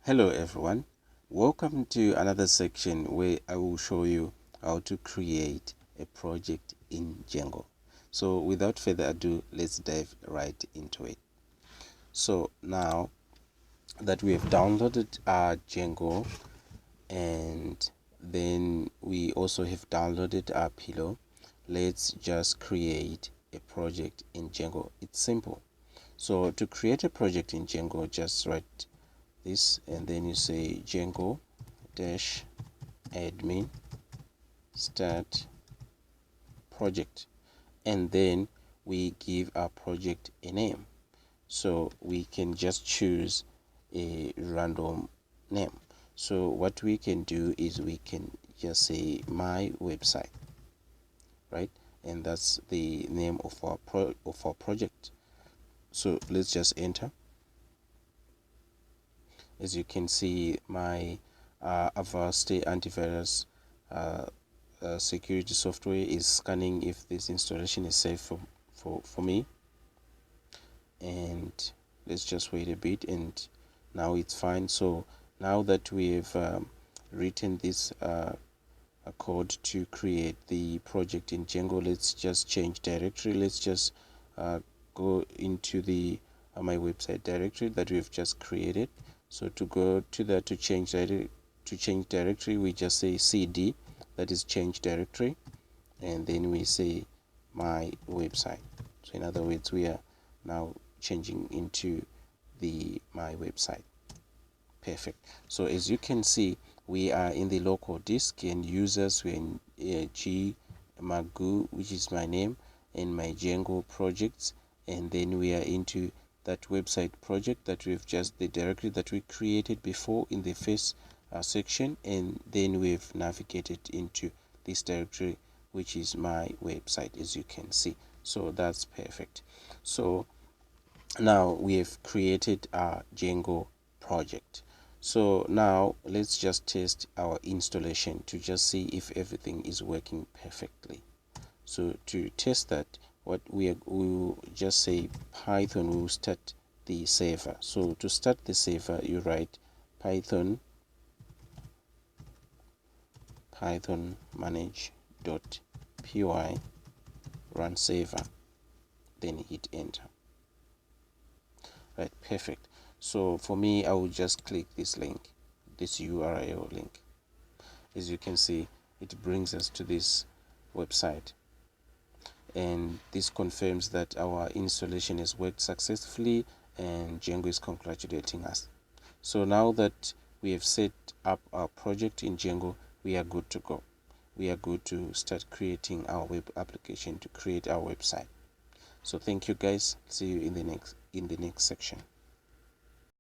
Hello everyone, welcome to another section where I will show you how to create a project in Django. So without further ado, let's dive right into it. So now that we have downloaded our Django and then we also have downloaded our pillow, let's just create a project in Django. It's simple. So to create a project in Django, just write this and then you say Django dash admin start project, and then we give our project a name. So we can just choose a random name. So what we can do is we can just say my website, right? And that's the name of our project. So let's just enter. As you can see, my Avast antivirus security software is scanning if this installation is safe for me, and let's just wait a bit, and now it's fine. So now that we've written this code to create the project in Django, let's just change directory. Let's just go into the my website directory that we've just created. So to go to that, to change directory, we just say cd, that is change directory, and then we say my website. So in other words, we are now changing into the my website. Perfect. So as you can see, we are in the local disk, and users, we're in Gmagu, which is my name, and my Django projects, and then we are into that website project that we've just, the directory that we created before in the first section, and then we've navigated into this directory, which is my website, as you can see. So that's perfect. So now we have created our Django project. So now let's just test our installation to just see if everything is working perfectly. So to test that, what we will just say Python will start the server. So to start the server, you write Python manage.py run server, then hit enter. Right, perfect. So for me, I will just click this link, this URL link. As you can see, it brings us to this website, and this confirms that our installation has worked successfully and Django is congratulating us. So now that we have set up our project in Django, we are good to go. We are good to start creating our web application, to create our website. So thank you guys. See you in the next section.